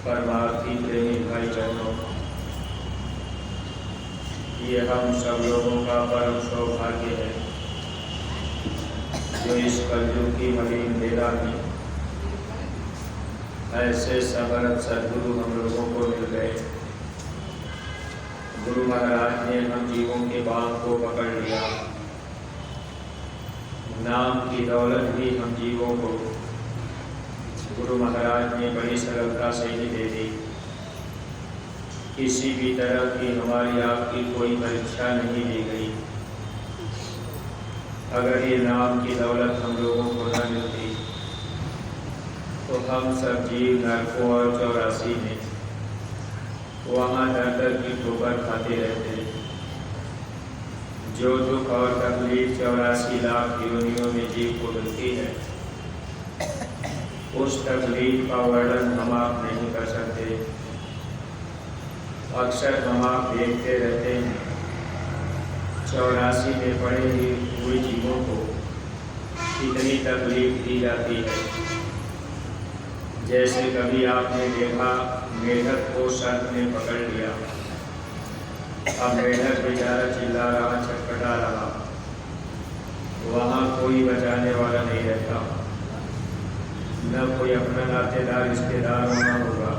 परमार्थी प्रेमी भाई बहनों, ये हम सब लोगों का परम सौभाग्य है जो इस कलयुग की मलिन बेला में ऐसे समर्थ सद्गुरु हम लोगों को मिल गए। गुरु महाराज ने हम जीवों के बाण को पकड़ लिया। नाम की दौलत भी हम जीवों को गुरु महाराज ने बड़ी सरलता से ही दे दी। किसी भी तरह की हमारी आपकी कोई परीक्षा नहीं दी गई। अगर ये नाम की दौलत हम लोगों को न मिलती तो हम सब जीव नरकों और 84 में वहाँ दर की ठोकर खाते रहते। जो दुख और तकलीफ 84 लाख योनियों में जीव को मिलती है, उस तकलीफ का वर्णन हम आप नहीं कर सकते। अक्सर हम आप देखते रहते हैं 84 में पड़े हुए जीवों को कितनी तकलीफ दी जाती है। जैसे कभी आपने देखा मेढक को सर्प ने पकड़ लिया। अब मेढक बेचारा चिल्ला रहा, छटपटा रहा, वहाँ कोई बचाने वाला नहीं रहता। न कोई अपना नातेदार रिश्तेदार होना होगा,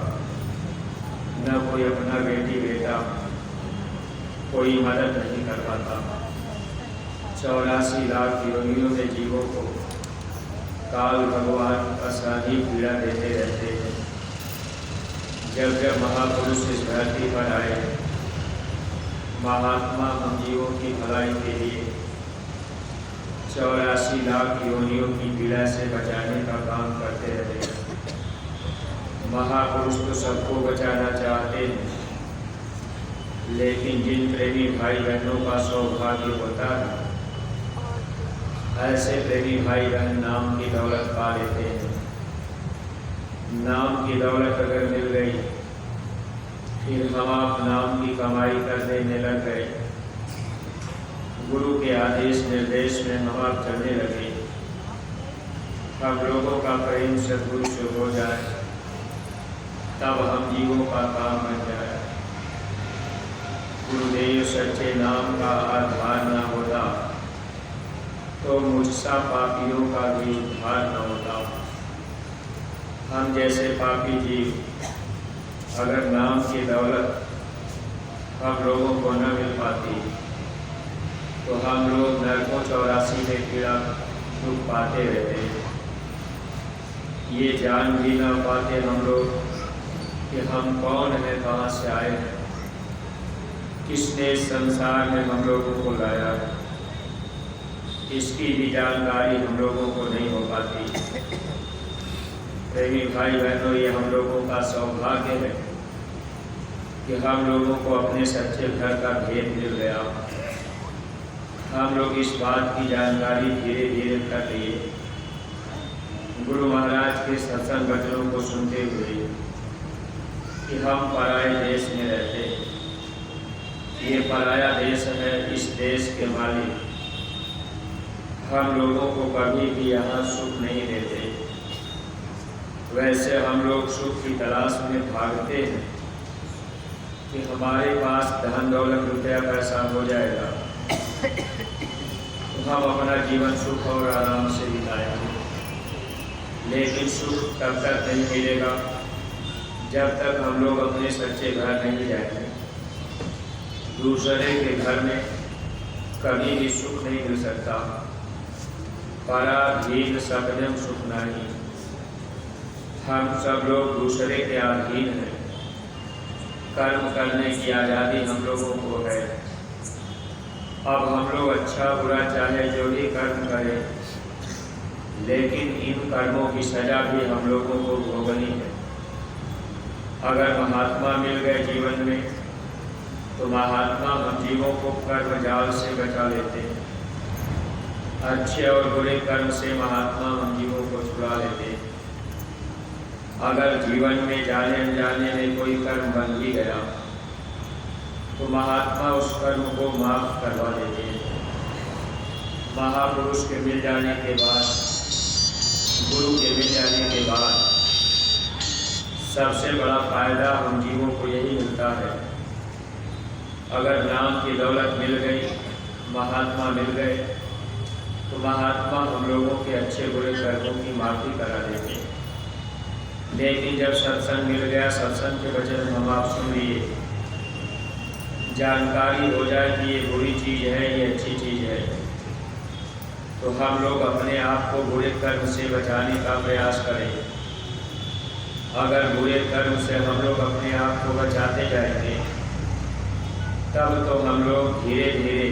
न कोई अपना बेटी बेटा, कोई मदद नहीं कर पाता। 84 लाख योनियों में जीवों को काल भगवान असाधी पीड़ा देते रहते हैं। जब जब महापुरुष इस धरती पर आए, महात्मा हम जीवों की भलाई के लिए 84 लाख योनियों की पीड़ा से बचाने का काम करते रहे। महापुरुष तो सबको बचाना चाहते हैं, लेकिन जिन प्रेमी भाई बहनों का सौभाग्य होता है, ऐसे प्रेमी भाई बहन नाम की दौलत पा लेते हैं। नाम की दौलत अगर मिल गई, फिर हम आप नाम की कमाई करने में लग गए। गुरु के आदेश निर्देश में हम आप चलने लगे। अब लोगों का प्रेम सद्गुरु से हो जाए, तब हम जीवों का काम बन जाए। गुरुदेव सच्चे नाम का आधार न होता तो मुझसा पापियों का भी उद्धार न होता। हम जैसे पापी जीव अगर नाम की दौलत हम लोगों को न मिल पाती तो हम लोग नरकों 84 में पीड़ा दुख पाते रहते। ये जान भी ना पाते हम लोग कि हम कौन हैं, कहाँ से आए हैं, किसने संसार में हम लोगों को लाया। इसकी भी जानकारी हम लोगों को नहीं हो पाती। प्रेमी भाई बहनों, ये हम लोगों का सौभाग्य है कि हम लोगों को अपने सच्चे घर का भेद मिल गया। हम लोग इस बात की जानकारी धीरे धीरे कर लिए। गुरु महाराज के सत्संग वचनों को सुनते हुए कि हम पराये देश में रहते, ये पराया देश है, इस देश के मालिक हम लोगों को कभी भी यहाँ सुख नहीं देते। वैसे हम लोग सुख की तलाश में भागते हैं कि हमारे पास धन दौलत रुपया पैसा हो जाएगा तो हम अपना जीवन सुख और आराम से बिताएंगे। लेकिन सुख तब तक नहीं मिलेगा जब तक हम लोग अपने सच्चे घर नहीं जाएंगे। दूसरे के घर में कभी भी सुख नहीं मिल सकता। पराधीन सपनम सुख नहीं। हम सब लोग दूसरे के अधीन हैं। कर्म करने की आज़ादी हम लोगों को है। अब हम लोग अच्छा बुरा चाहे जो भी कर्म करें, लेकिन इन कर्मों की सजा भी हम लोगों को भोगनी है। अगर महात्मा मिल गए जीवन में तो महात्मा हम जीवों को कर्म जाल से बचा लेते हैं। अच्छे और बुरे कर्म से महात्मा हम जीवों को छुड़ा लेते हैं। अगर जीवन में जाने अनजाने में कोई कर्म बन भी गया तो महात्मा उस कर्म को माफ करवा देते हैं। महापुरुष के मिल जाने के बाद, गुरु के मिल जाने के बाद सबसे बड़ा फायदा हम जीवों को यही मिलता है। अगर नाम की दौलत मिल गई, महात्मा मिल गए तो महात्मा हम लोगों के अच्छे बुरे कर्मों की माफ़ी करा देते हैं। लेकिन जब सत्संग मिल गया, सत्संग के वचन हम आप सुन लिए, जानकारी हो जाए कि ये बुरी चीज़ है, ये अच्छी चीज़ है, तो हम लोग अपने आप को बुरे कर्म से बचाने का प्रयास करें। अगर बुरे कर्म से हम लोग अपने आप को बचाते जाएंगे तब तो हम लोग धीरे धीरे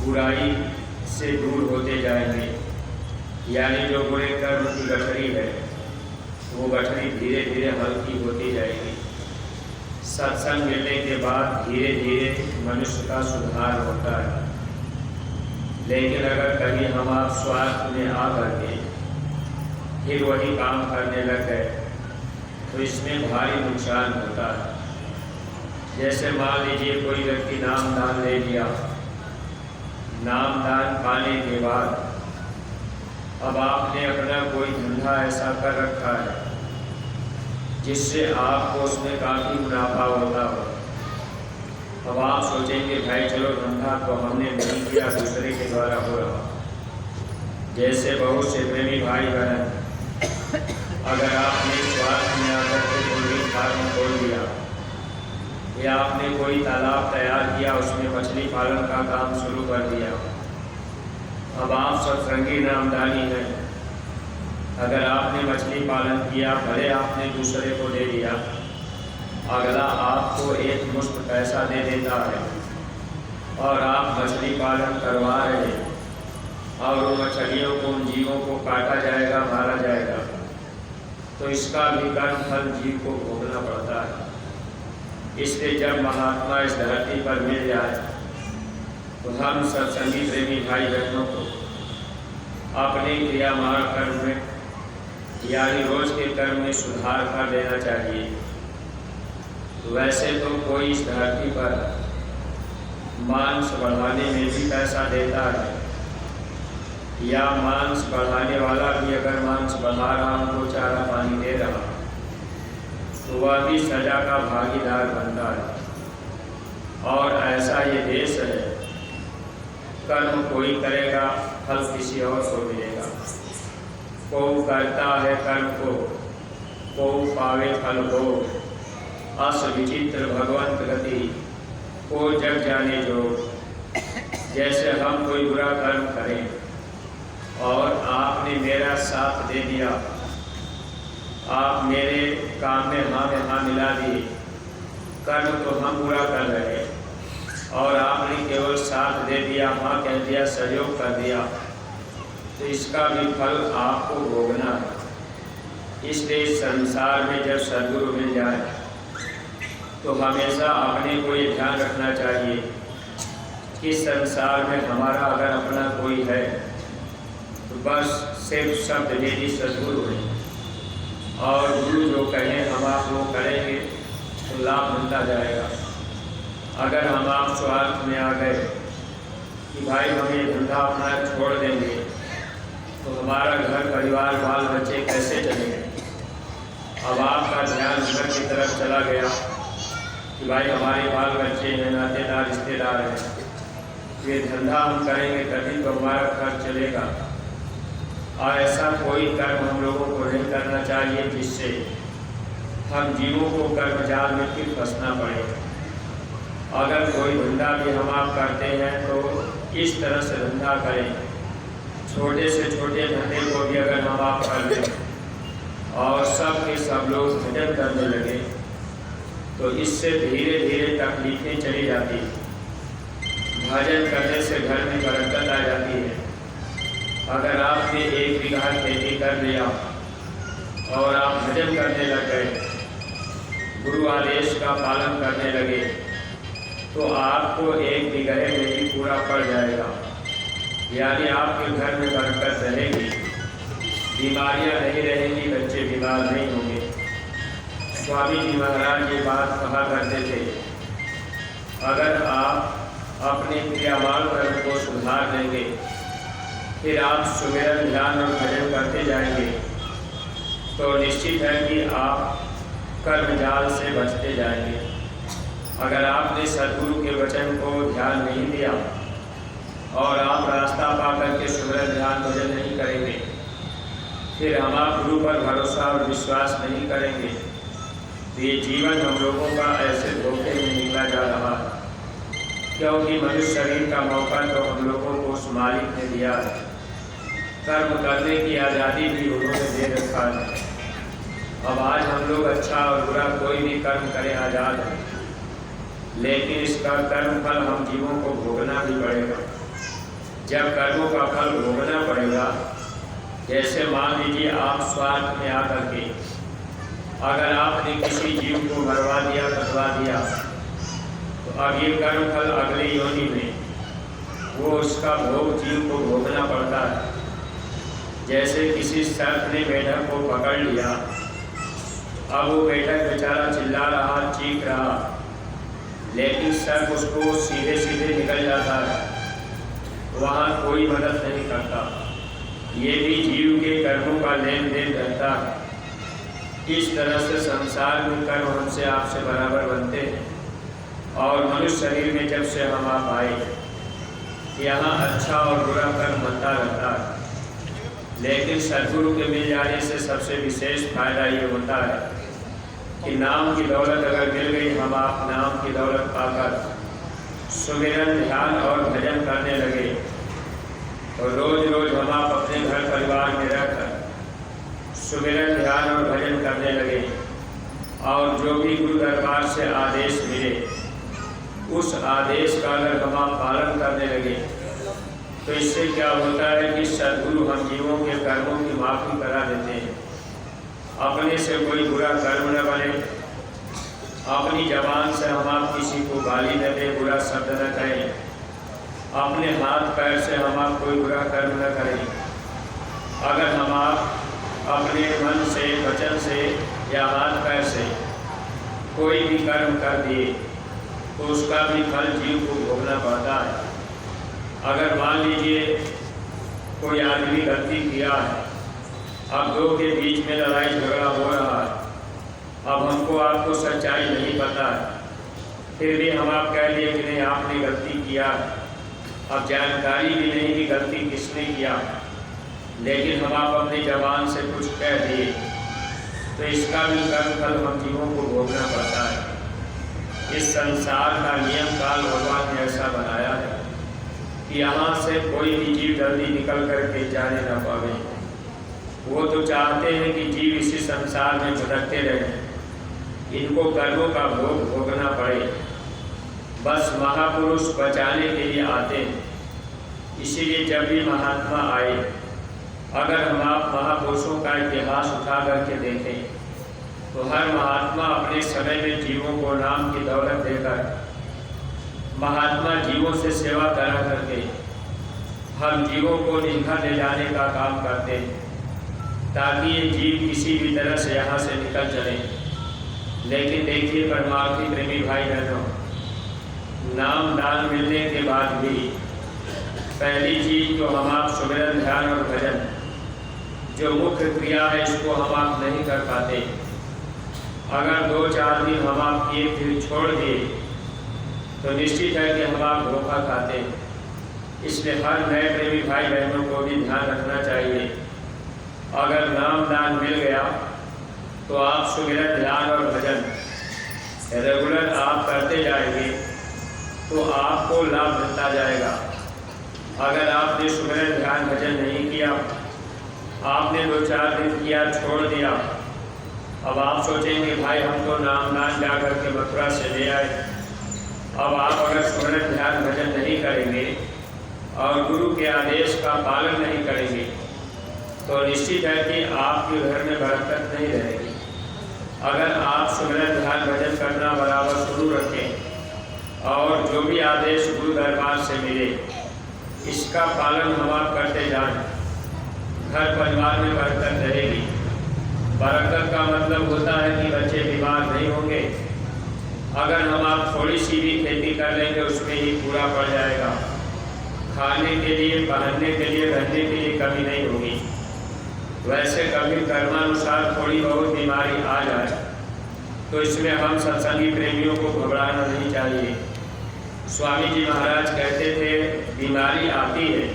बुराई से दूर होते जाएंगे। यानी जो बुरे कर्म की गठरी है वो गठरी धीरे धीरे हल्की होती जाएगी। सत्संग मिलने के बाद धीरे धीरे मनुष्य का सुधार होता है। लेकिन अगर कभी हम आप स्वार्थ में आ करके फिर वही काम करने लग गए तो इसमें भारी नुकसान होता है। जैसे मान लीजिए कोई व्यक्ति नाम दान ले लिया, नाम दान पाने के बाद अब आपने अपना कोई धंधा ऐसा कर रखा है जिससे आपको उसमें काफ़ी मुनाफा होता हो। अब आप सोचेंगे भाई चलो धंधा तो हमने नहीं किया, दूसरे के द्वारा हो रहा। जैसे बहुत से प्रेमी भाई बहन, अगर आपने स्वार्थ में आकर के मुर्गी फार्म खोल दिया या आपने कोई तालाब तैयार किया, उसमें मछली पालन का काम शुरू कर दिया, अब आप सत्संगी नामदानी हैं। अगर आपने मछली पालन किया, भले आपने दूसरे को दे दिया, अगला आपको एक मुश्त पैसा दे देता है और आप मछली पालन करवा रहे हैं और उन मछलियों को, उन जीवों को काटा जाएगा, मारा जाएगा, तो इसका भी कर्म फल जीव को भोगना पड़ता है। इसलिए जब महात्मा इस धरती पर मिल जाए तो हम सत्संगी प्रेमी भाई बहनों को अपने क्रियामार्ग कर्म में यानी रोज के कर्म में सुधार कर देना चाहिए। वैसे तो कोई इस धरती पर मांस बढ़ाने में भी पैसा देता है, या मांस बढ़ाने वाला भी अगर मांस बढ़ा रहा, उनको चारा पानी दे रहा, तो वह भी सजा का भागीदार बनता है। और ऐसा ये देश है, कर्म कोई करेगा, फल किसी और को मिलेगा। को करता है कर्म को पावे फल को, अस विचित्र भगवंत गति को जग जाने जो। जैसे हम कोई बुरा कर्म करें और आपने मेरा साथ दे दिया, आप मेरे काम में हाँ मिला दिए, कर्म तो हम बुरा कर रहे और आपने केवल साथ दे दिया, हाँ कह दिया, सहयोग कर दिया, तो इसका भी फल आपको भोगना है। इसलिए संसार में जब सद्गुरु मिल जाए तो हमेशा अपने को ये ध्यान रखना चाहिए कि संसार में हमारा अगर अपना कोई है तो बस सिर्फ शब्द भेदी सदगुरु है, और गुरु जो कहें हम आप वो करेंगे तो लाभ मिलता जाएगा। अगर हम आप स्वार्थ में आ गए कि भाई हम ये धंधा अपना छोड़ देंगे तो हमारा घर परिवार बाल बच्चे कैसे चलेंगे। अब आपका ध्यान घर की तरफ चला गया कि भाई हमारे बाल बच्चे हैं, नातेदार रिश्तेदार हैं, ये धंधा हम करेंगे तभी तो हमारा खर्च चलेगा। और ऐसा कोई कर्म हम लोगों को नहीं करना चाहिए जिससे हम जीवों को कर्म जाल में फिर फंसना पड़े। अगर कोई धंधा भी हम आप करते हैं तो इस तरह से धंधा करें, छोटे से छोटे धंधे को भी अगर हम आप कर लें और सब के सब लोग भजन करने लगे तो इससे धीरे धीरे तकलीफें चली जाती हैं। भजन करने से घर में बरकत आ जाती है। अगर आपने 1 बीघा खेती कर लिया और आप भजन करने लग गए, गुरु आदेश का पालन करने लगे, तो आपको 1 बीघे में ही पूरा पड़ जाएगा। यानी आपके घर में बरकत रहेगी, बीमारियां नहीं रहेंगी, बच्चे बीमार नहीं होंगे। स्वामी जी महाराज ये बात कहा करते थे, अगर आप अपने क्रियावान कर्म को सुधार लेंगे, फिर आप सुमिरन ध्यान और भजन करते जाएंगे, तो निश्चित है कि आप कर्म जाल से बचते जाएंगे। अगर आपने सद्गुरु के वचन को ध्यान नहीं दिया और आप रास्ता पा करके सुमिरन ध्यान भजन नहीं करेंगे, फिर हम आप गुरु पर भरोसा और विश्वास नहीं करेंगे, तो ये जीवन हम लोगों का ऐसे धोखे में निकला जा रहा है। क्योंकि मनुष्य शरीर का मौका तो हम लोगों को उस मालिक ने दिया है, कर्म करने की आज़ादी भी उन्होंने दे रखा है। अब आज हम लोग अच्छा और बुरा कोई भी कर्म करें आज़ाद है, लेकिन इसका कर्म फल हम जीवों को भोगना भी पड़ेगा। जब कर्मों का फल भोगना पड़ेगा, जैसे मान लीजिए आप स्वार्थ में आकर के अगर आपने किसी जीव को मरवा दिया, कटवा दिया, तो अब ये कर्म फल अगले योनि में वो उसका भोग जीव को भोगना पड़ता है। जैसे किसी सर्प ने मेढक को पकड़ लिया, अब वो मेढक बेचारा चिल्ला रहा, चीख रहा, लेकिन सर्प उसको सीधे सीधे निकल जाता है, वहाँ कोई मदद नहीं करता। ये भी जीव के कर्मों का लेन देन रहता है। इस तरह से संसार में कर्म हमसे आपसे बराबर बनते हैं, और मनुष्य शरीर में जब से हम आप आए, यहाँ अच्छा और बुरा कर्म बनता रहता है। लेकिन सद्गुरु के मिल जाने से सबसे विशेष फायदा ये होता है कि नाम की दौलत अगर मिल गई, हम आप नाम की दौलत पाकर सुमिरन ध्यान और भजन करने लगे, और रोज रोज हम आप अपने घर परिवार में रहकर सुमिरन ध्यान और भजन करने लगे, और जो भी गुरु दरबार से आदेश मिले उस आदेश का अगर हम आप पालन करने लगे, तो इससे क्या होता है कि सद्गुरु हम जीवों के कर्मों की माफ़ी करा देते हैं। अपने से कोई बुरा कर्म न बने, अपनी जबान से हम आप किसी को गाली न दें, बुरा शब्द न कहें, अपने हाथ पैर से हम आप कोई बुरा कर्म न करें। अगर हम आप अपने मन से, वचन से या हाथ पैर से कोई भी कर्म कर दिए, तो उसका भी फल जीव को भोगना पड़ता है। अगर मान लीजिए कोई आदमी गलती किया है, अब दो के बीच में लड़ाई झगड़ा हो रहा है, अब हमको आपको सच्चाई नहीं पता है, फिर भी हम आप कह दिए कि नहीं आपने गलती किया, अब जानकारी भी नहीं कि गलती किसने किया, लेकिन हम आप अपनी जबान से कुछ कह दिए, तो इसका भी कर्म फल हम जीवों को भोगना पड़ता है। इस संसार का नियम काल भगवान ने ऐसा बनाया है कि यहाँ से कोई भी जीव जल्दी निकल करके जाने न पावे। वो तो चाहते हैं कि जीव इसी संसार में भटकते रहें, इनको कर्मों का भोग भोगना पड़े। बस महापुरुष बचाने के लिए आते हैं। इसीलिए जब भी महात्मा आए, अगर हम आप महापुरुषों का इतिहास उठा करके देखें, तो हर महात्मा अपने समय में जीवों को नाम की दौलत देकर, महात्मा जीवों से सेवा करा करके हम जीवों को ईंधन ले जाने का काम करते हैं ताकि ये जीव किसी भी तरह से यहाँ से निकल चले। लेकिन देखिए परमार्थी प्रेमी भाई बहनों, नाम दान मिलने के बाद भी पहली चीज तो हम आप सुमिरन ध्यान और भजन जो मुख्य क्रिया है इसको हम आप नहीं कर पाते। अगर 2-4 दिन हम आप किए फिर छोड़ दिए तो निश्चित है कि हम आप धोखा खाते हैं। इसलिए हर नए प्रेमी भाई बहनों को भी ध्यान रखना चाहिए। अगर नाम दान मिल गया तो आप सुमिरन ध्यान और भजन रेगुलर आप करते जाएंगे तो आपको लाभ मिलता जाएगा। अगर आपने सुमिरन ध्यान भजन नहीं किया, आपने 2-4 दिन किया छोड़ दिया, अब आप सोचेंगे भाई हम तो नाम दान जा करके मथुरा से ले आए। अब आप अगर सुमिरन ध्यान भजन नहीं करेंगे और गुरु के आदेश का पालन नहीं करेंगे तो निश्चित है कि आपके घर में बरकत नहीं रहेगी। अगर आप सुमिरन ध्यान भजन करना बराबर शुरू रखें और जो भी आदेश गुरु दरबार से मिले इसका पालन हम आप करते जाएं, घर परिवार में बरकत रहेगी। बरकत का मतलब होता है कि बच्चे बीमार नहीं होंगे। अगर हम आप थोड़ी सी भी खेती कर लेंगे उसमें ही पूरा पड़ जाएगा। खाने के लिए, पहनने के लिए, रहने के लिए कमी नहीं होगी। वैसे कभी कर्मानुसार थोड़ी बहुत बीमारी आ जाए तो इसमें हम सत्संगी प्रेमियों को घबराना नहीं चाहिए। स्वामी जी महाराज कहते थे बीमारी आती है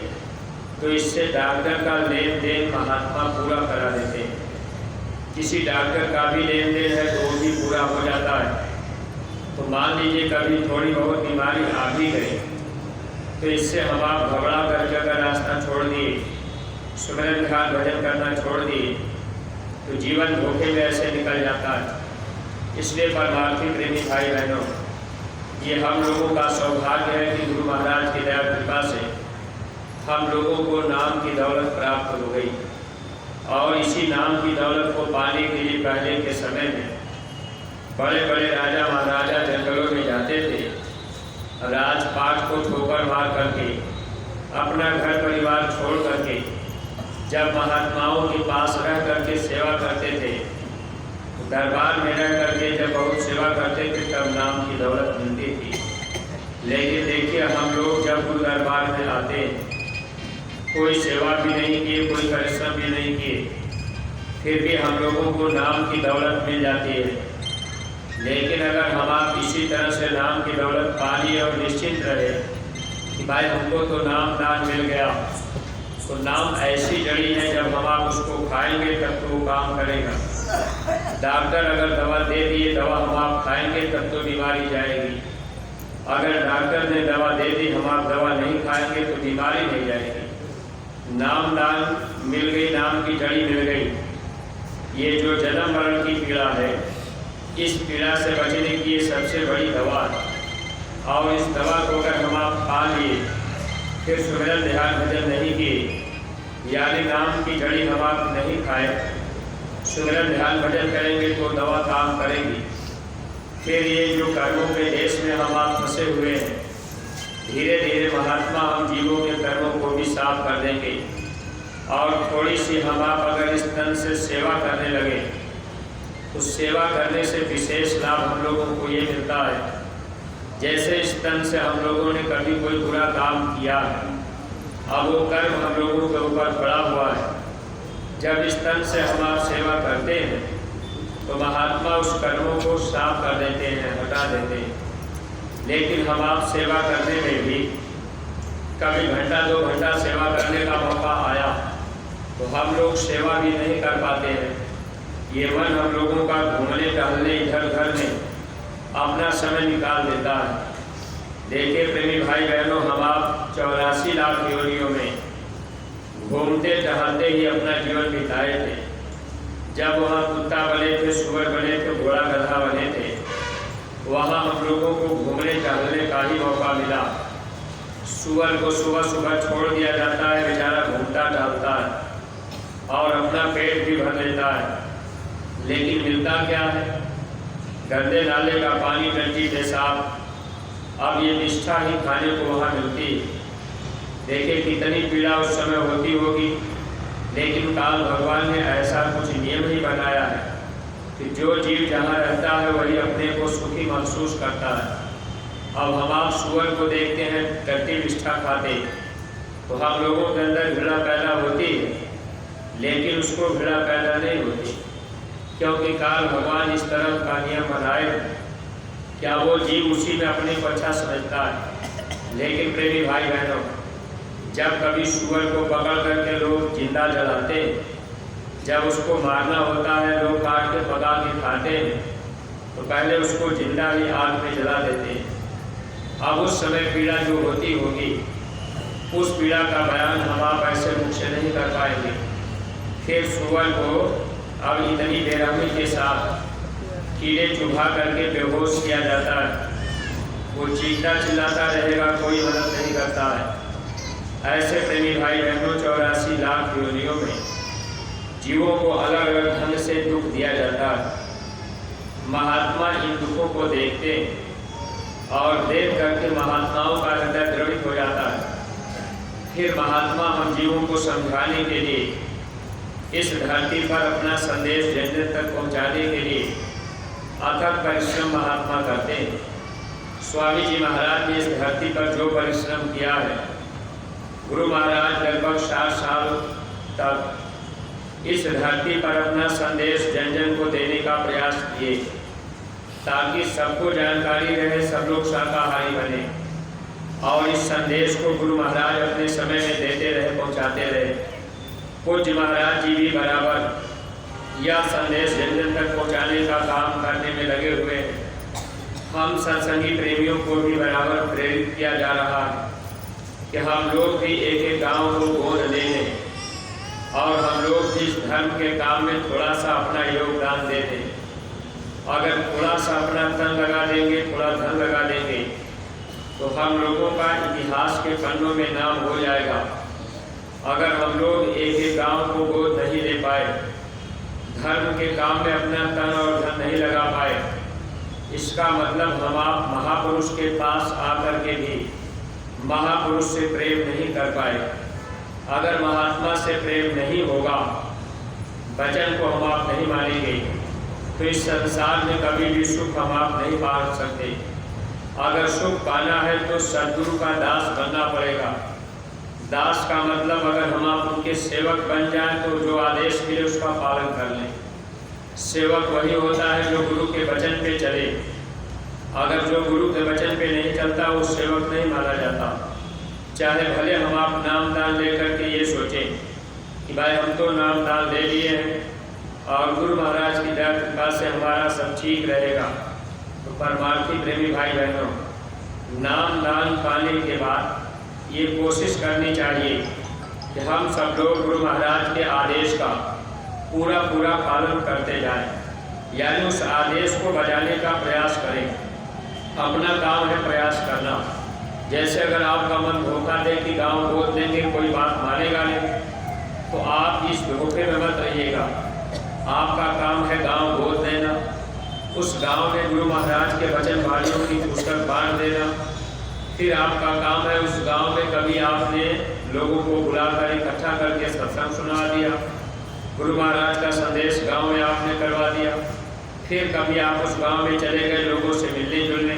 तो इससे डॉक्टर का लेन देन महात्मा पूरा करा देते हैं। किसी डॉक्टर का भी लेन देन है तो वो भी पूरा हो जाता है। तो मान लीजिए कभी थोड़ी बहुत बीमारी आ भी गई तो इससे हम आप घबरा करके अगर रास्ता छोड़ दिए, सुमिरन ध्यान भजन करना छोड़ दिए तो जीवन धोखे में ऐसे निकल जाता है। इसलिए परमार्थी प्रेमी भाई बहनों, ये हम लोगों का सौभाग्य है कि गुरु महाराज की दया कृपा से हम लोगों को नाम की दौलत प्राप्त हो गई। और इसी नाम की दौलत को पाने के लिए पहले के समय में बड़े बड़े राजा महाराजा जंगलों में जाते थे, राजपाट को ठोकर मार करके अपना घर परिवार छोड़ करके जब महात्माओं के पास रह करके सेवा करते थे, दरबार में रह करके जब बहुत सेवा करते थे तब नाम की दौलत मिलती थी। लेकिन देखिए हम लोग जब गुरु दरबार में आते हैं, कोई सेवा भी नहीं किए, कोई परिश्रम भी नहीं किए, फिर भी हम लोगों को नाम की दौलत मिल जाती है। लेकिन अगर हम आप इसी तरह से नाम की दौलत पा लिए और निश्चिंत रहे कि भाई हमको तो नाम दान मिल गया, तो नाम ऐसी जड़ी है जब हम आप उसको खाएंगे तब तो वो काम करेगा। डॉक्टर अगर दवा दे दिए, दवा हम आप खाएंगे तब तो बीमारी जाएगी। अगर डॉक्टर ने दवा दे दी, हम आप दवा नहीं खाएंगे तो बीमारी नहीं जाएगी। नाम दान मिल गई, नाम की जड़ी मिल गई। ये जो जन्म मरण की पीड़ा है, इस पीड़ा से बचने की ये सबसे बड़ी दवा है। और इस दवा को अगर हम आप खा लिए, फिर सुमिरन ध्यान भजन नहीं किए, यानी नाम की जड़ी हम आप नहीं खाए, सुमिरन ध्यान भजन करेंगे तो दवा काम करेगी। फिर ये जो कर्मों के देश में हम आप फंसे हुए हैं, धीरे धीरे महात्मा हम जीवों के कर्मों को भी साफ कर देंगे। और थोड़ी सी हम आप अगर इस तन से सेवा करने लगे तो सेवा करने से विशेष लाभ हम लोगों को ये मिलता है, जैसे इस तन से हम लोगों ने कभी कोई बुरा काम किया है, अब वो कर्म हम लोगों के ऊपर पड़ा हुआ है। जब इस तन से हम आप सेवा करते हैं तो महात्मा उस कर्मों को साफ कर देते हैं, हटा देते हैं। लेकिन हम आप सेवा करने में भी कभी घंटा 2 घंटा सेवा करने का मौका आया तो हम लोग सेवा भी नहीं कर पाते हैं। ये मन हम लोगों का घूमने टहलने इधर उधर में अपना समय निकाल देता है। देखिए प्रेमी भाई बहनों, हम आप 84 लाख योनियों में घूमते टहलते ही अपना जीवन बिताए थे। जब वहाँ कुत्ता बने थे, सुअर बने थे, घोड़ा गधा बने थे, वहाँ हम लोगों को घूमने टहलने का ही मौका मिला। सुअर को सुबह सुबह छोड़ दिया जाता है, बेचारा घूमता टहलता है और अपना पेट भी भर लेता है। लेकिन मिलता क्या है? गंदे नाले का पानी, टंकी पेशाब। अब ये निष्ठा ही खाने को वहाँ मिलती है। देखिए कितनी पीड़ा उस समय होती होगी, लेकिन काल भगवान ने ऐसा कुछ नियम ही बनाया है कि जो जीव जहाँ रहता है वही अपने को सुखी महसूस करता है। अब हम आप सुअर को देखते हैं टट्टी विष्ठा खाते, तो हम लोगों के अंदर घृणा पैदा होती है, लेकिन उसको घृणा पैदा नहीं होती, क्योंकि काल भगवान इस तरह का नियम बनाए क्या वो जीव उसी में अपने को अच्छा समझता है। लेकिन प्रेमी भाई बहनों, जब कभी सुअर को पकड़ करके लोग जिंदा जलाते, जब उसको मारना होता है, लोग काट के पका के खाते हैं, तो पहले उसको जिंदा ही आग में जला देते हैं। अब उस समय पीड़ा जो होती होगी, उस पीड़ा का बयान हम आप ऐसे मुख से नहीं कर पाएंगे। फिर सुअर को अब इतनी बेरहमी के साथ कीड़े चुभा करके बेहोश किया जाता है, वो चीखता चिल्लाता रहेगा, कोई मदद नहीं करता है। ऐसे प्रेमी भाई बहनों 84 लाख योनियों में जीवों को अलग अलग ढंग से दुख दिया जाता है। महात्मा इन दुखों को देखते और देख करके महात्माओं का हृदय द्रवित हो जाता है। फिर महात्मा हम जीवों को समझाने के लिए इस धरती पर अपना संदेश जन जन तक पहुंचाने के लिए अथक परिश्रम महात्मा करते हैं। स्वामी जी महाराज ने इस धरती पर जो परिश्रम किया है, गुरु महाराज लगभग 60 साल तक इस धरती पर अपना संदेश जन जन को देने का प्रयास किए, ताकि सबको जानकारी रहे, सब लोग शाकाहारी बने। और इस संदेश को गुरु महाराज अपने समय में देते रहे, पहुंचाते रहे। पूज्य महाराज जी भी बराबर यह संदेश जन जन तक पहुंचाने का काम करने में लगे हुए हैं। हम सत्संगी प्रेमियों को भी बराबर प्रेरित किया जा रहा है कि हम लोग भी एक एक गाँव को गोद ले लें और हम लोग भी इस धर्म के काम में थोड़ा सा अपना योगदान दे दें। अगर थोड़ा सा अपना तन लगा देंगे, थोड़ा धन लगा देंगे, तो हम लोगों का इतिहास के पन्नों में नाम हो जाएगा। अगर हम लोग एक एक गांव को गोद नहीं ले पाए, धर्म के काम में अपना तन और धन नहीं लगा पाए, इसका मतलब हम आप महापुरुष के पास आकर के भी महापुरुष से प्रेम नहीं कर पाए। अगर महात्मा से प्रेम नहीं होगा, वचन को हम आप नहीं मानेंगे, तो इस संसार में कभी भी सुख हम आप नहीं पा सकते। अगर सुख पाना है तो सद्गुरु का दास बनना पड़ेगा। दास का मतलब अगर हम आप उनके सेवक बन जाएं तो जो आदेश मिले उसका पालन कर लें। सेवक वही होता है जो गुरु के वचन पे चले। अगर जो गुरु के वचन पे नहीं चलता वो सेवक नहीं माना जाता। चाहे भले हम आप नाम दान लेकर के ये सोचें कि भाई हम तो नाम दान ले लिए हैं और गुरु महाराज की दया कृपा से हमारा सब ठीक रहेगा, तो परमार्थी प्रेमी भाई बहनों, नाम दान पाने के बाद ये कोशिश करनी चाहिए कि हम सब लोग गुरु महाराज के आदेश का पूरा पूरा पालन करते जाएं, यानी उस आदेश को बजाने का प्रयास करें। अपना काम है प्रयास करना। जैसे अगर आपका मन धोखा दे कि गाँव गोद देंगे कोई बात मानेगा नहीं, तो आप इस धोखे में मत रहिएगा। आपका काम है गांव गोद देना, उस गांव में गुरु महाराज के वचन वाणियों की पुस्तक बांट देना। फिर आपका काम है उस गांव में कभी आपने लोगों को बुलाकर इकट्ठा करके सत्संग सुना दिया, गुरु महाराज का संदेश गांव में आपने करवा दिया। फिर कभी आप उस गांव में चले गए लोगों से मिलने जुलने,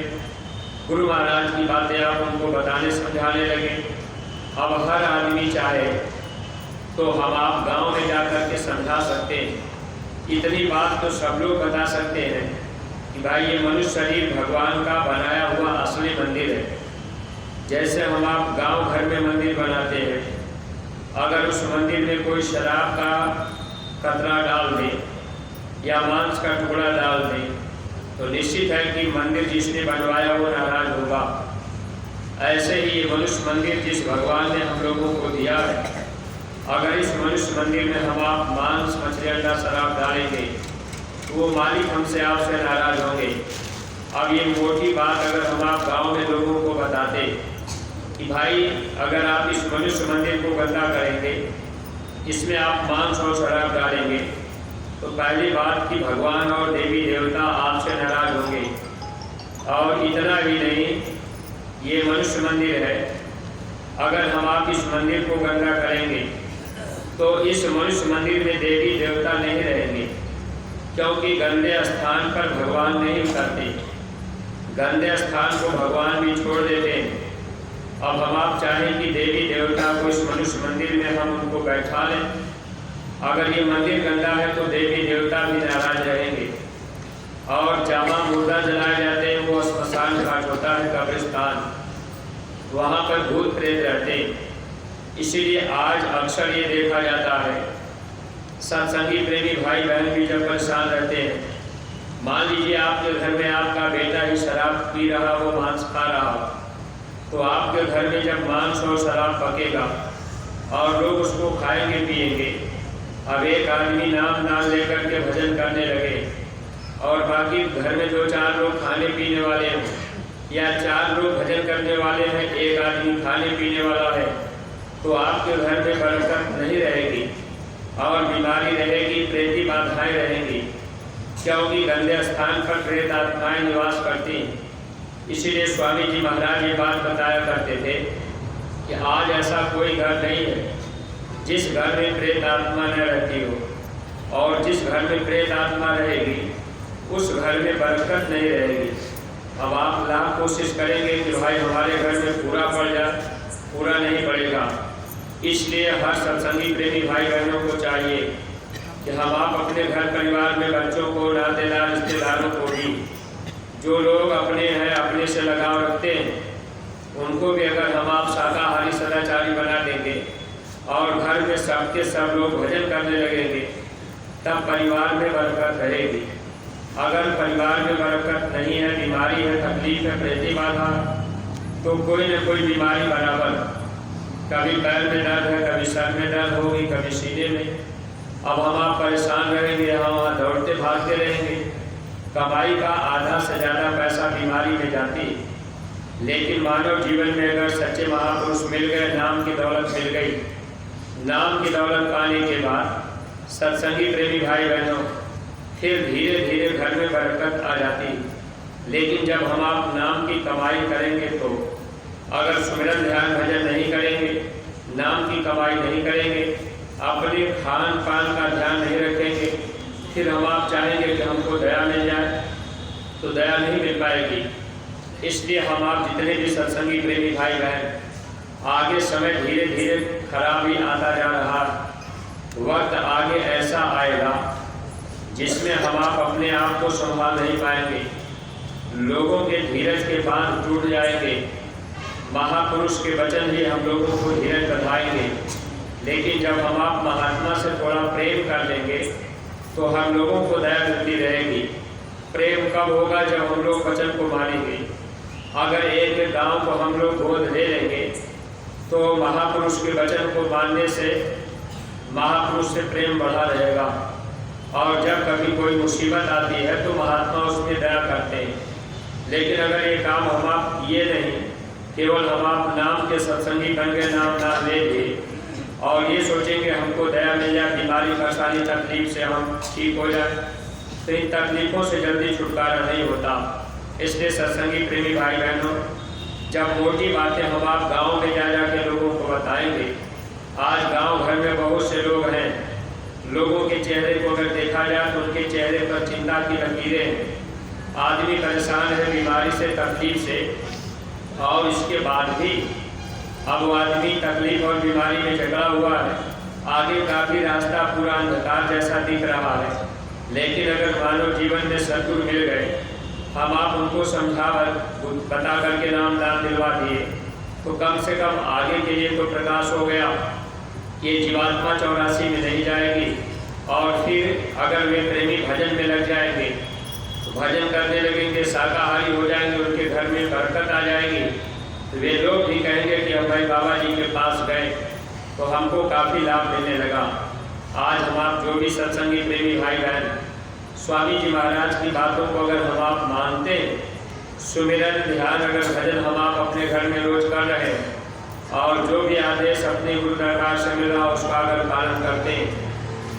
गुरु महाराज की बातें आप उनको बताने समझाने लगे। अब हर आदमी चाहे तो हम आप गांव में जाकर के समझा सकते हैं। इतनी बात तो सब लोग बता सकते हैं कि भाई ये मनुष्य शरीर भगवान का बनाया हुआ असली मंदिर है। जैसे हम आप गांव घर में मंदिर बनाते हैं, अगर उस मंदिर में कोई शराब का कतरा डाल दे या मांस का टुकड़ा डाल दे, तो निश्चित है कि मंदिर जिसने बनवाया वो नाराज होगा। ऐसे ही ये मनुष्य मंदिर जिस भगवान ने हम लोगों को दिया है, अगर इस मनुष्य मंदिर में हम आप मांस मछली अंडा शराब डालेंगे तो वो मालिक हमसे आपसे नाराज होंगे। अब ये मोटी बात अगर हम आप गांव में लोगों को बताते कि भाई अगर आप इस मनुष्य मंदिर को गंदा करेंगे, इसमें आप मांस और शराब डालेंगे, तो पहली बात कि भगवान और देवी देवता आपसे नाराज होंगे। और इतना ही नहीं, ये मनुष्य मंदिर है, अगर हम आप इस मंदिर को गंदा करेंगे तो इस मनुष्य मंदिर में देवी देवता नहीं रहेंगे, क्योंकि गंदे स्थान पर भगवान नहीं उतरते, गंदे स्थान को भगवान भी छोड़ देते हैं। अब हम आप चाहें कि देवी देवता को इस मनुष्य मंदिर में हम उनको बैठा लें। अगर ये मंदिर गंदा है तो देवी देवता भी नाराज रहेंगे। और जहाँ मुर्दा जलाए जाते हैं वो श्मशान घाट होता है, कब्रिस्तान, वहाँ पर भूत प्रेत रहते हैं। इसीलिए आज अक्सर ये देखा जाता है, सत्संगी प्रेमी भाई बहन भी जब परेशान रहते हैं, मान लीजिए आपके घर में आपका बेटा ही शराब पी रहा हो, मांस खा रहा हो, तो आपके घर में जब मांस और शराब पकेगा और लोग उसको खाएंगे पिएंगे, अब एक आदमी नाम लेकर के भजन करने लगे और बाकी घर में 2-4 लोग खाने पीने वाले हैं, या 4 लोग भजन करने वाले हैं, एक आदमी खाने पीने वाला है, तो आपके घर में बरकत नहीं रहेगी और बीमारी रहेगी, प्रेती बाधाएं रहेंगी, क्योंकि गंदे स्थान पर प्रेत आत्माएं निवास करती हैं। इसीलिए स्वामी जी महाराज ये बात बताया करते थे कि आज ऐसा कोई घर नहीं है जिस घर में प्रेत आत्मा न रहती हो, और जिस घर में प्रेत आत्मा रहेगी उस घर में बरकत नहीं रहेगी। अब आप लाख कोशिश करेंगे कि भाई हमारे घर में पूरा पड़ जाए, पूरा नहीं पड़ेगा। इसलिए हर सत्संगी प्रेमी भाई बहनों को चाहिए कि हम आप अपने घर परिवार में बच्चों को, नातेदार, रिश्तेदारों को भी, जो लोग अपने हैं, अपने से लगाव रखते हैं, उनको भी अगर हम आप शाकाहारी सदाचारी बना देंगे और घर में सबके सब लोग भजन करने लगेंगे, तब परिवार में बरकत रहेगी। अगर परिवार में बरकत नहीं है, बीमारी है, तकलीफ है, प्रेती बाधा, तो कोई न कोई बीमारी बराबर, कभी पैर में दर्द है, कभी सर में दर्द होगी, कभी सीने में। अब हम आप परेशान रहेंगे, हम वहाँ दौड़ते भागते रहेंगे। कमाई का आधा से ज़्यादा पैसा बीमारी में जाती है। लेकिन मानव जीवन में अगर सच्चे महापुरुष मिल गए, नाम की दौलत मिल गई, नाम की दौलत पाने के बाद सत्संगी प्रेमी भाई बहनों, फिर धीरे धीरे घर में बरकत आ जाती है। लेकिन जब हम आप नाम की कमाई करेंगे तो अगर सुमिरन ध्यान भजन नहीं करेंगे, नाम की कमाई नहीं करेंगे, अपने खान पान का ध्यान नहीं रखेंगे, फिर हम आप चाहेंगे कि हमको दया मिल जाए, तो दया नहीं मिल पाएगी। इसलिए हम आप जितने भी सत्संगी प्रेमी भाई बहन, आगे समय धीरे धीरे खराब ही आता जा रहा, वक्त आगे ऐसा आएगा जिसमें हम आप अपने आप को संभाल नहीं पाएंगे, लोगों के धीरज के बांध टूट जाएंगे, महापुरुष के वचन ही हम लोगों को धीरज बधाएंगे। लेकिन जब हम आप महात्मा से थोड़ा प्रेम कर लेंगे तो हम लोगों को दया मिलती रहेगी। प्रेम कब होगा? जब हम लोग वचन को मानेंगे। अगर एक गांव को हम लोग गोद ले लेंगे तो महापुरुष के वचन को मानने से महापुरुष से प्रेम बढ़ा रहेगा, और जब कभी कोई मुसीबत आती है तो महात्मा उसमें दया करते हैं। लेकिन अगर ये काम हम आप ये नहीं, केवल हम आप नाम के सत्संगी बन गए, नाम ना ले लिए और ये सोचेंगे हमको दया मिल जाए, बीमारी परेशानी तकलीफ से हम ठीक हो जाए, तो इन तकलीफ़ों से जल्दी छुटकारा नहीं होता। इसलिए सत्संगी प्रेमी भाई बहनों, जब मोटी बातें हम आप गाँव में जा के लोगों को बताएंगे, आज गांव घर में बहुत से लोग हैं, लोगों के चेहरे को अगर देखा जाए तो उनके चेहरे पर चिंता की लकीरें हैं। आदमी परेशान है बीमारी से, तकलीफ से, और इसके बाद भी अब वो आदमी तकलीफ और बीमारी में झगड़ा हुआ है, आगे काफ़ी रास्ता पूरा अंधकार जैसा दिख रहा है। लेकिन अगर मानव जीवन में सद्गुरु मिल गए, हम आप उनको समझा बता करके नाम दान दिलवा दिए, तो कम से कम आगे के लिए तो प्रकाश हो गया कि ये जीवात्मा 84 में नहीं जाएगी। और फिर अगर वे प्रेमी भजन में लग जाएंगे तो भजन करने लगेंगे, शाकाहारी हो जाएंगे, उनके घर में बरकत आ जाएगी, तो वे लोग भी कहेंगे कि हम भाई बाबा जी के पास गए तो हमको काफ़ी लाभ मिलने लगा। आज हम आप जो भी सत्संगी प्रेमी भाई बहन स्वामी जी महाराज की बातों को अगर हम आप मानते, सुमिरन ध्यान अगर भजन हम आप अपने घर में रोज कर रहे हैं और जो भी आदेश अपने गुरु दरबार से मिल रहा उसका अगर पालन करते हैं,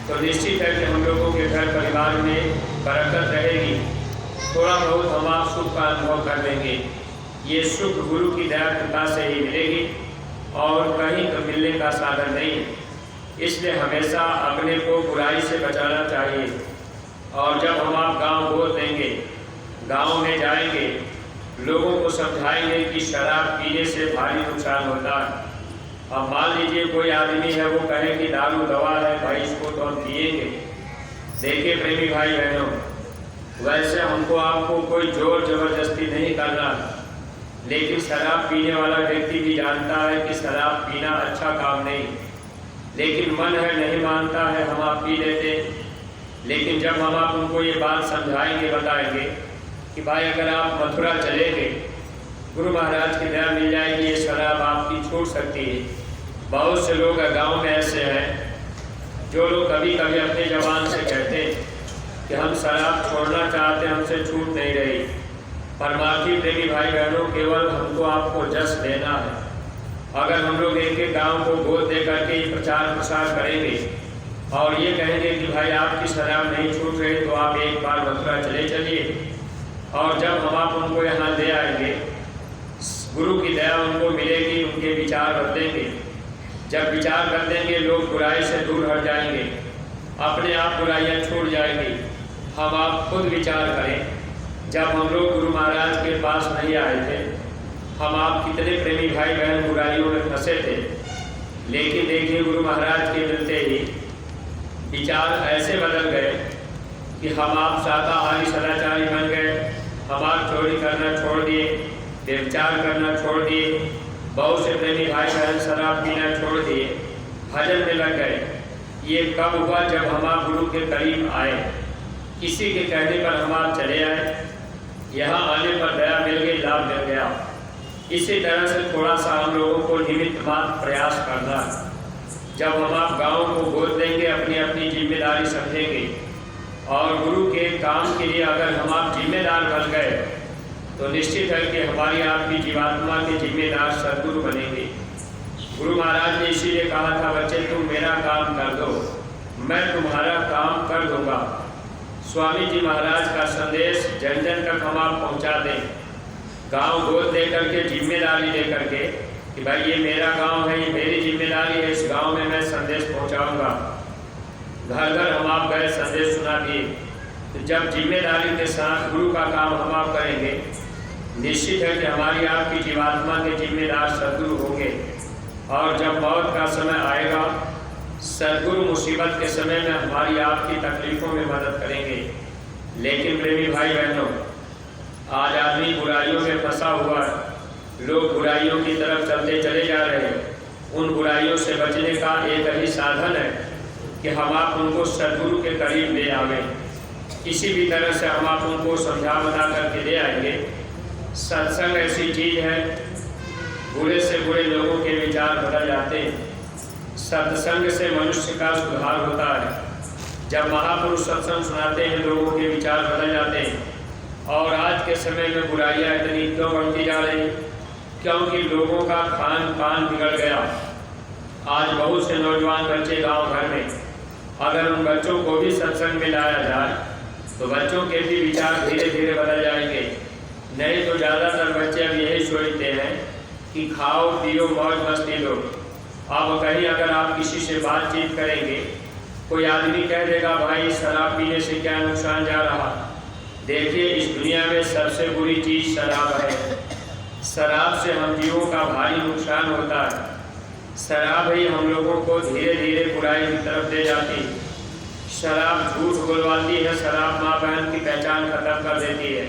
तो निश्चित है कि हम लोगों के घर परिवार में बरकत रहेगी। थोड़ा बहुत हम आप सुख का अनुभव कर लेंगे। ये सुख गुरु की दया कृपा से ही मिलेगी। और कहीं मिलने का साधन नहीं। इसलिए हमेशा अपने को बुराई से बचाना चाहिए। और जब हम आप गाँव बोल देंगे, गाँव में जाएंगे, लोगों को समझाएंगे कि शराब पीने से भारी नुकसान होता है। अब मान लीजिए कोई आदमी है, वो कहे कि दारू दवा है भाई, इसको तो हम पिएंगे। देखिए प्रेमी भाई बहनों, वैसे हमको आपको कोई जोर जबरदस्ती नहीं करना, लेकिन शराब पीने वाला व्यक्ति भी जानता है कि शराब पीना अच्छा काम नहीं, लेकिन मन है नहीं मानता है, हम आप पी लेते। लेकिन जब हम आप उनको ये बात समझाएंगे, बताएंगे कि भाई अगर आप मथुरा चले गए, गुरु महाराज की दया मिल जाएगी, ये शराब आपकी छूट सकती है। बहुत से लोग गांव में ऐसे हैं जो लोग कभी कभी अपनी जबान से कहते हैं कि हम शराब छोड़ना चाहते हैं, हमसे छूट नहीं रही। परमार्थी प्रेमी भाई बहनों, केवल हमको आपको जस देना है। अगर हम लोग एक एक गाँव को गोद दे करके प्रचार प्रसार करेंगे और ये कहेंगे कि भाई आपकी शराब नहीं छूट रही, तो आप एक बार मथुरा चले चलिए। और जब हम आप उनको यहाँ ले आएंगे, गुरु की दया उनको मिलेगी, उनके विचार बदलेंगे। जब विचार बदलेंगे, लोग बुराई से दूर हट जाएंगे, अपने आप बुराइयाँ छूट जाएंगी। हम आप खुद विचार करें, जब हम लोग गुरु महाराज के पास नहीं आए थे, हम आप कितने प्रेमी भाई बहन बुराइयों में फंसे थे। लेकिन देखिए गुरु महाराज के मिलते ही विचार ऐसे बदल गए कि हम आप शाकाहारी सदाचारी बन गए, हम आप चोरी करना छोड़ दिए, व्यभिचार करना छोड़ दिए। बहुत से प्रेमी भाई बहन शराब पीना छोड़ दिए, भजन में लग गए। ये कब हुआ? जब हम आप गुरु के करीब आए, किसी के कहने पर हम आप चले आए, यहाँ आने पर दया मिल गई, लाभ मिल गया। इसी तरह से थोड़ा सा हम लोगों को निमित्त मात्र प्रयास करना है। जब हम आप गाँव को गोद देंगे, अपनी अपनी जिम्मेदारी समझेंगे और गुरु के काम के लिए अगर हम आप जिम्मेदार बन गए, तो निश्चित है कि हमारी आपकी जीवात्मा के जिम्मेदार सद्गुरु बनेंगे। गुरु महाराज ने इसीलिए कहा था, बच्चे तुम मेरा काम कर दो, मैं तुम्हारा काम कर दूंगा। स्वामी जी महाराज का संदेश जन जन तक हम आप पहुँचा दें, गाँव गोद दे करके, जिम्मेदारी दे करके कि भाई ये मेरा गांव है, ये मेरी जिम्मेदारी है, इस गांव में मैं संदेश पहुंचाऊंगा। घर घर हम आप गए, संदेश सुना दिए। तो जब जिम्मेदारी के साथ गुरु का काम हम आप करेंगे, निश्चित है कि हमारी आपकी जीवात्मा के जिम्मेदार सद्गुरु होंगे। और जब मौत का समय आएगा, सद्गुरु मुसीबत के समय में हमारी आपकी तकलीफ़ों में मदद करेंगे। लेकिन प्रेमी भाई बहनों, आज आदमी बुराइयों में फंसा हुआ है, लोग बुराइयों की तरफ चलते चले जा रहे हैं। उन बुराइयों से बचने का एक ही साधन है कि हम आप उनको सद्गुरु के करीब ले आवें। किसी भी तरह से हम आप उनको समझा बता करके ले आएंगे। सत्संग ऐसी चीज़ है, बुरे से बुरे लोगों के विचार बदल जाते हैं। सत्संग से मनुष्य का सुधार होता है। जब महापुरुष सत्संग सुनाते हैं, लोगों के विचार बदल जाते हैं। और आज के समय में बुराइयाँ इतनी क्यों बढ़ती जा रही? क्योंकि लोगों का खान पान बिगड़ गया। आज बहुत से नौजवान बच्चे गांव घर में, अगर उन बच्चों को भी सत्संग में लाया जाए तो बच्चों के भी विचार धीरे धीरे बदल जाएंगे। नहीं तो ज़्यादातर बच्चे अब यही सोचते हैं कि खाओ पियो मौज मस्ती लो। अब कहीं अगर आप किसी से बातचीत करेंगे, कोई आदमी कह देगा भाई शराब पीने से क्या नुकसान जा रहा। देखिए, इस दुनिया में सबसे बुरी चीज़ शराब है। शराब से हम जीवों का भारी नुकसान होता है। शराब ही हम लोगों को धीरे धीरे बुराई की तरफ ले जाती है। शराब झूठ बोलवाती है, शराब माँ बहन की पहचान खत्म कर देती है।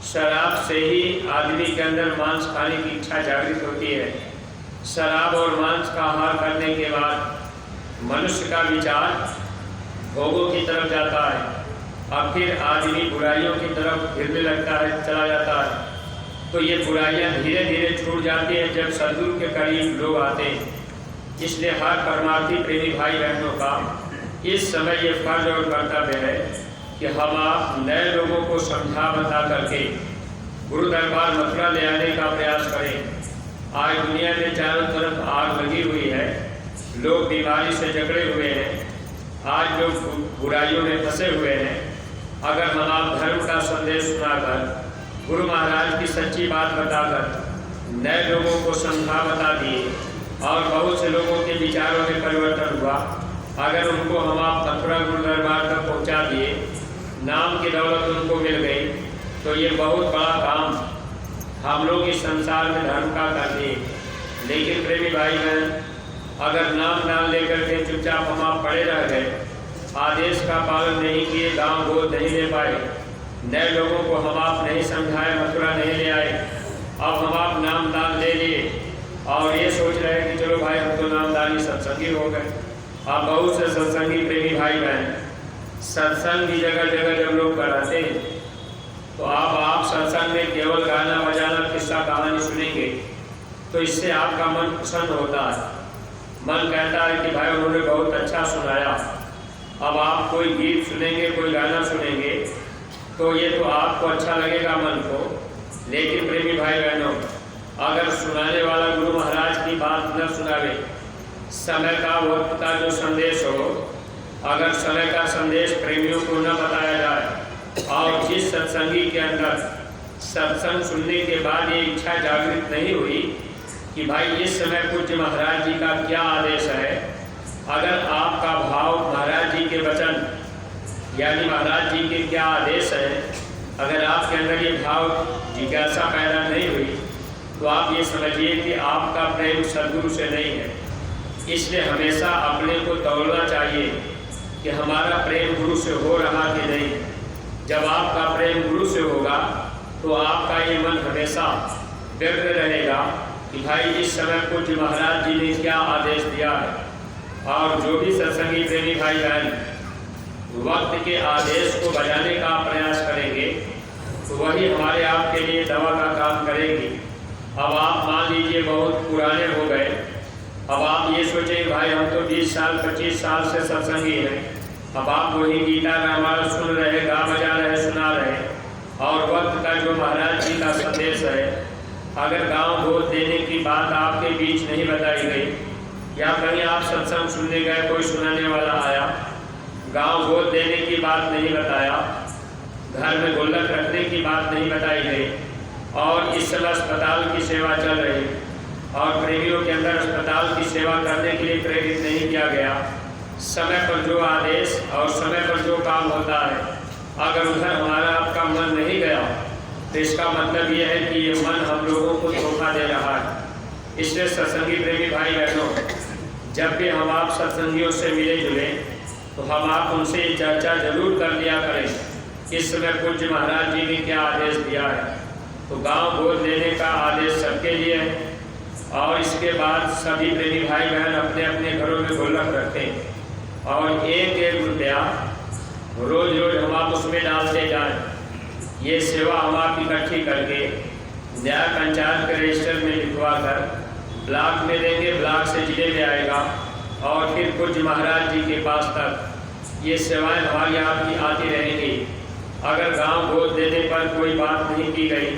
शराब से ही आदमी के अंदर मांस खाने की इच्छा जागृत होती है। शराब और मांस का आहार करने के बाद मनुष्य का विचार भोगों की तरफ जाता है और फिर आदमी बुराइयों की तरफ गिरने लगता है, चला जाता है। तो ये बुराइयां धीरे धीरे छूट जाती हैं जब सद्गुरु के करीब लोग आते हैं। इसलिए हर परमार्थी प्रेमी भाई बहनों का इस समय ये फर्ज और कर्तव्य है कि हम आप नए लोगों को समझा बता करके गुरु दरबार मथुरा ले आने का प्रयास करें। आज दुनिया में चारों तरफ आग लगी हुई है, लोग बीमारी से जकड़े हुए हैं, आज लोग बुराइयों में फंसे हुए हैं। अगर हम आप धर्म का संदेश सुनाकर, गुरु महाराज की सच्ची बात बताकर नए लोगों को समझा बता दिए और बहुत से लोगों के विचारों में परिवर्तन हुआ। अगर उनको हम आप मथुरा गुरु दरबार तक पहुँचा दिए, नाम की दौलत उनको मिल गई, तो ये बहुत बड़ा काम हम लोग इस संसार में धर्म का कर दिए। लेकिन प्रेमी भाई बहन, अगर नाम डाल लेकर के चुपचाप हम आप पड़े रह गए, आदेश का पालन नहीं किए, गांव गोद नहीं ले पाए, नए लोगों को हम आप नहीं समझाए, मथुरा नहीं ले आए, अब हम आप नाम दान ले लिए और ये सोच रहे हैं कि चलो भाई हम तो नामदानी सत्संगी हो गए। अब बहुत से सत्संगी प्रेमी भाई बहन सत्संग की जगह जगह जब लोग कराते हैं, तो आप सत्संग में केवल गाना बजाना किस्सा कहानी सुनेंगे तो इससे आपका मन प्रसन्न होता है। मन कहता है कि भाई उन्होंने बहुत अच्छा सुनाया। अब आप कोई गीत सुनेंगे, कोई गाना सुनेंगे तो ये तो आपको अच्छा लगेगा मन को, लेकिन प्रेमी भाई बहनों, अगर सुनाने वाला गुरु महाराज की बात न सुनावे, समय का वक्त का जो संदेश हो, अगर समय का संदेश प्रेमियों को न बताया जाए और जिस सत्संगी के अंदर सत्संग सुनने के बाद ये इच्छा जागृत नहीं हुई कि भाई इस समय पूज्य महाराज जी का क्या आदेश है, अगर आपका भाव महाराज जी के वचन यानी महाराज जी के क्या आदेश है, अगर आपके अंदर ये भाव जिज्ञासा पैदा नहीं हुई, तो आप ये समझिए कि आपका प्रेम सद्गुरु से नहीं है। इसलिए हमेशा अपने को तौलना चाहिए कि हमारा प्रेम गुरु से हो रहा कि नहीं। जब आपका प्रेम गुरु से होगा तो आपका ये मन हमेशा व्यग्र रहेगा कि भाई इस समय पूज्य महाराज जी ने क्या आदेश दिया है। और जो भी सत्संगी प्रेमी भाई बहन वक्त के आदेश को बजाने का प्रयास करेंगे तो वही हमारे आपके लिए दवा का काम करेगी। अब आप मान लीजिए बहुत पुराने हो गए, अब आप ये सोचें भाई हम तो 20 साल 25 साल से सत्संगी हैं, अब आप वही गीता रामायण सुन रहे, गा बजा रहे, सुना रहे, और वक्त का जो महाराज जी का संदेश है, अगर गांव गोद देने की बात आपके बीच नहीं बताई गई, या कहीं आप सत्संग सुनने गए, कोई सुनाने वाला आया, गांव गोद देने की बात नहीं बताया, घर में गुल्लक रखने की बात नहीं बताई गई, और इस समय अस्पताल की सेवा चल रही और प्रेमियों के अंदर अस्पताल की सेवा करने के लिए प्रेरित नहीं किया गया, समय पर जो आदेश और समय पर जो काम होता है, अगर उधर हमारा आपका मन नहीं गया तो इसका मतलब ये है कि ये मन हम लोगों को धोखा दे रहा है। इसलिए सत्संगी प्रेमी भाई बहनों, जब भी हम आप सत्संगियों से मिले जुले तो हम आप उनसे ये चर्चा जरूर कर लिया करें इस समय पूज्य महाराज जी ने क्या आदेश दिया है। तो गांव गोद लेने का आदेश सबके लिए है, और इसके बाद सभी प्रेमी भाई बहन अपने अपने घरों में गुल्लक रखें और एक एक रुपया रोज रोज हम आप उसमें डालते जाएं। ये सेवा हम आप इकट्ठी करके न्याय पंचायत के रजिस्टर में लिखवा कर ब्लॉक में देंगे, ब्लॉक से जिले में आएगा और फिर पूज्य महाराज जी के पास तक ये सेवाएं हमारी आपकी आती रहेंगी। अगर गांव गोद देने पर कोई बात नहीं की गई,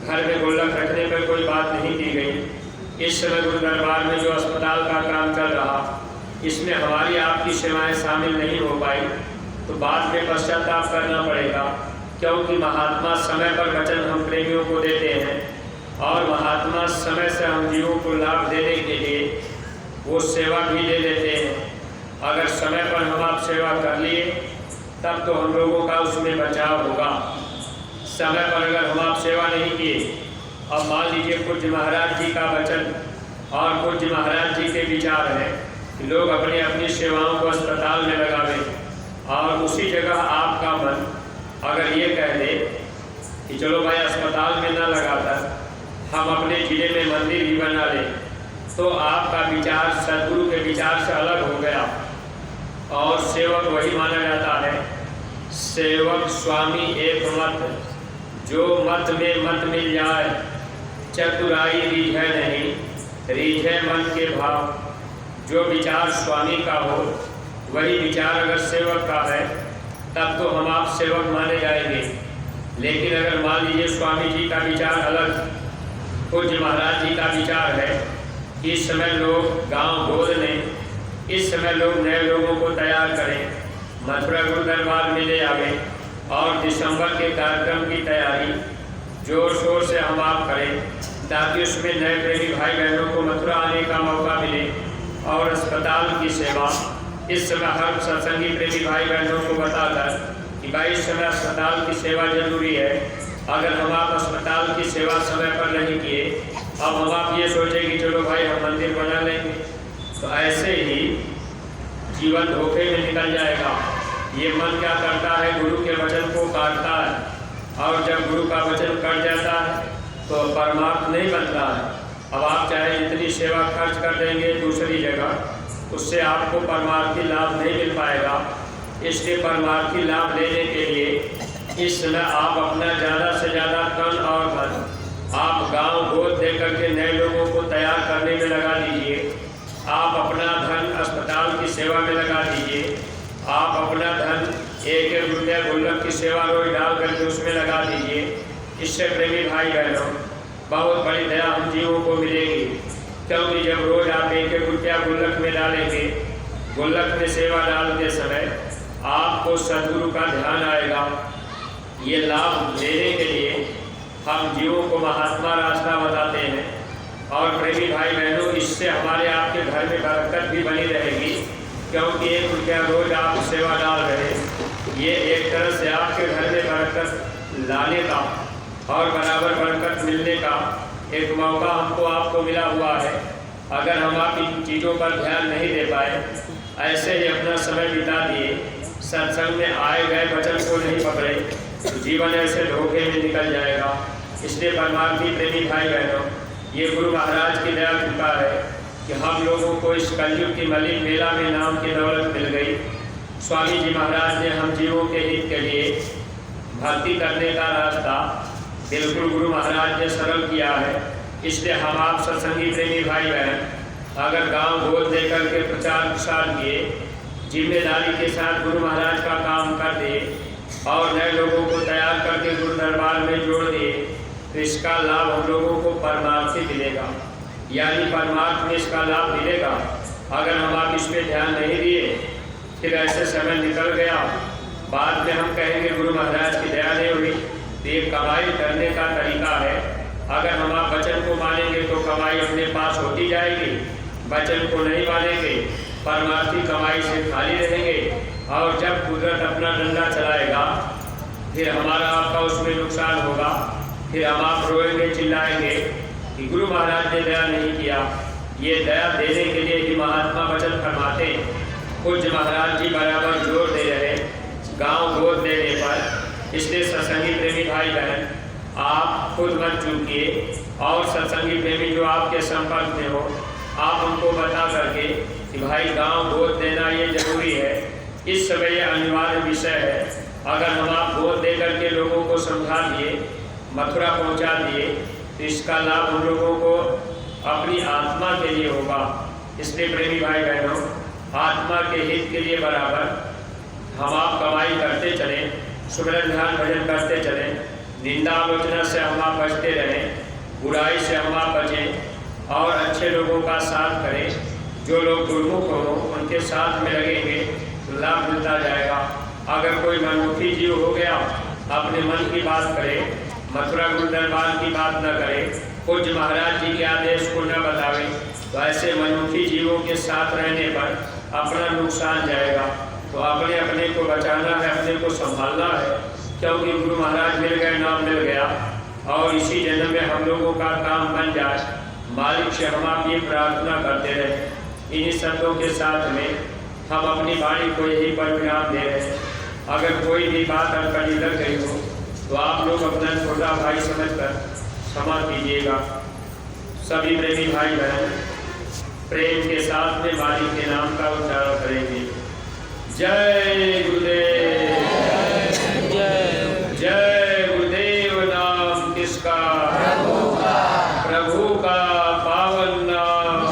घर में गुल्लक रखने पर कोई बात नहीं की गई, इस समय गुरु दरबार में जो अस्पताल का काम चल रहा, इसमें हमारी आपकी सेवाएं शामिल नहीं हो पाई, तो बाद में पश्चाताप करना पड़ेगा, क्योंकि महात्मा समय पर वचन हम प्रेमियों को देते हैं और महात्मा समय से हम जीवों को लाभ देने के लिए वो सेवा भी दे देते हैं। अगर समय पर हम आप सेवा कर लिए तब तो हम लोगों का उसमें बचाव होगा। समय पर अगर हम आप सेवा नहीं किए, अब मान लीजिए पूज्य महाराज जी का वचन और पूज्य महाराज जी के विचार हैं कि लोग अपनी अपनी सेवाओं को अस्पताल में लगावें और उसी जगह आपका मन अगर ये कह दे कि चलो भाई अस्पताल में ना लगाकर हम अपने जिले में मंदिर ही बना लें, तो आपका विचार सद्गुरु के विचार से अलग हो गया। और सेवक वही माना जाता है, सेवक स्वामी एक मत, जो मत में मत मिल जाए, चतुराई रीझे नहीं, रीझे मन के भाव। जो विचार स्वामी का हो वही विचार अगर सेवक का है तब तो हम आप सेवक माने जाएंगे। लेकिन अगर मान लीजिए स्वामी जी का विचार अलग, पूज्य महाराज जी का विचार है, इस समय लोग गांव गोद लें, इस समय लोग नए लोगों को तैयार करें, मथुरा गुरु दरबार में ले आवें और दिसंबर के कार्यक्रम की तैयारी जोर शोर से हम आप करें, ताकि उसमें नए प्रेमी भाई बहनों को मथुरा आने का मौका मिले। और अस्पताल की सेवा, इस समय हर सत्संगी प्रेमी भाई बहनों को बताकर कि भाई इस समय अस्पताल की सेवा जरूरी है। अगर हम आप अस्पताल की सेवा समय पर नहीं किए, अब हम आप ये सोचें कि चलो भाई हम मंदिर बना लेंगे, तो ऐसे ही जीवन धोखे में निकल जाएगा। ये मन क्या करता है, गुरु के वचन को काटता है, और जब गुरु का वचन कट जाता है तो परमार्थ नहीं बनता है। अब आप चाहे जितनी सेवा खर्च कर देंगे दूसरी जगह, उससे आपको परमार्थी लाभ नहीं मिल पाएगा। इसके परमार्थी लाभ लेने के लिए इस समय आप अपना ज़्यादा से ज़्यादा धन और धन आप गांव गोद दे करके नए लोगों को तैयार करने में लगा दीजिए। आप अपना धन अस्पताल की सेवा में लगा दीजिए। आप अपना धन एक एक रुपया गुल्लक की सेवा रोज डाल करके उसमें लगा दीजिए। इससे प्रेमी भाई बहनों बहुत बड़ी दया हम जीवों को मिलेगी, क्योंकि जब रोज आप एक एक रुपया गुल्लक में डालेंगे, गुल्लक में सेवा डालते समय आपको सदगुरु का ध्यान आएगा। ये लाभ लेने के लिए हम जीवों को महात्मा रास्ता बताते हैं। और प्रेमी भाई बहनों, इससे हमारे आपके घर में बरकत भी बनी रहेगी, क्योंकि एक रुपया रोज आप सेवा डाल रहे, ये एक तरह से आपके घर में बरकत लाने का और बराबर बरकत मिलने का एक मौका हमको आपको मिला हुआ है। अगर हम आप इन चीज़ों पर ध्यान नहीं दे पाए, ऐसे ही अपना समय बिता दिए, सत्संग में आए गए वचन को नहीं पकड़े, तो जीवन ऐसे धोखे में निकल जाएगा। इसलिए परमार्थी प्रेमी भाई बहनों, ये गुरु महाराज की दया कृपा है कि हम लोगों को इस कलयुग की मलिन मेला में नाम की दौलत मिल गई। स्वामी जी महाराज ने हम जीवों के हित के लिए भक्ति करने का रास्ता बिल्कुल गुरु महाराज ने सरल किया है। इसलिए हम आप सत्संगी प्रेमी भाई बहन अगर गांव गोद दे करके प्रचार प्रसार किए, जिम्मेदारी के साथ गुरु महाराज का काम कर दिए और नए लोगों को तैयार करके गुरु दरबार में जोड़ दिए, तो इसका लाभ हम लोगों को परमार्थ से मिलेगा। यानी परमार्थ में इसका लाभ मिलेगा। अगर हम आप इस पर ध्यान नहीं दिए, फिर ऐसे समय निकल गया, बाद में हम कहेंगे गुरु महाराज की दया नहीं हुई। तो ये कमाई करने का तरीका है। अगर हम आप वचन को मानेंगे तो कमाई अपने पास होती जाएगी, वचन को नहीं मानेंगे परमार्थी कमाई से खाली रहेंगे, और जब कुदरत अपना डंडा चलाएगा फिर हमारा आपका उसमें नुकसान होगा। फिर हम आप रोएंगे, चिल्लाएंगे कि गुरु महाराज ने दया नहीं किया। ये दया देने के लिए ही महात्मा वचन फरमाते हैं। पूज्य महाराज जी बराबर जोर दे रहे गांव गोद देने पर। इसलिए सत्संगी प्रेमी भाई बहन, आप खुद मत चूकिए, और सत्संगी प्रेमी जो आपके संपर्क में हो, आप उनको बता करके कि भाई गांव गोद देना ये जरूरी है। इस समय ये अनिवार्य विषय है। अगर हम आप गोद दे करके लोगों को समझा दिए, मथुरा पहुंचा दिए, तो इसका लाभ हम लोगों को अपनी आत्मा के लिए होगा। इसलिए प्रेमी भाई बहनों, आत्मा के हित के लिए बराबर हम आप कमाई करते चलें, सुमिरन ध्यान भजन करते चलें, निंदा आलोचना से हम आप बचते रहें, बुराई से हम आप बचें और अच्छे लोगों का साथ करें। जो लोग गुरुमुख हों उनके साथ में लगेंगे तो लाभ मिलता जाएगा। अगर कोई मनमुखी जीव हो गया, अपने मन की बात करे, मथुरा गुरु दरबार की बात न करे, पूज्य महाराज जी के आदेश को न बतावे, तो ऐसे मनमुखी जीवों के साथ रहने पर अपना नुकसान जाएगा। तो अपने अपने को बचाना है, अपने को संभालना है, क्योंकि गुरु महाराज मिल गए, नाम मिल गया, और इसी जन्म में हम लोगों का काम बन जाए। मालिक से हम आप ये प्रार्थना करते रहे। इन्हीं शब्दों के साथ में हम अपनी वाणी को यही परिणाम दे रहे हैं। अगर कोई भी बात अड़कड़ी लग गई हो तो आप लोग अपना छोटा भाई समझकर क्षमा कीजिएगा। सभी प्रेमी भाई बहन प्रेम के साथ में मालिक के नाम का उच्चारण करेंगे। जय गुरुदेव, जय गुरुदेव। नाम किसका? प्रभु का पावन नाम।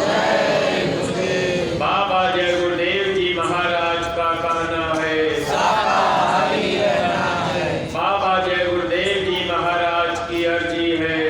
बाबा जय गुरुदेव जी महाराज का कहना है, बाबा जय गुरुदेव जी महाराज की अर्जी है।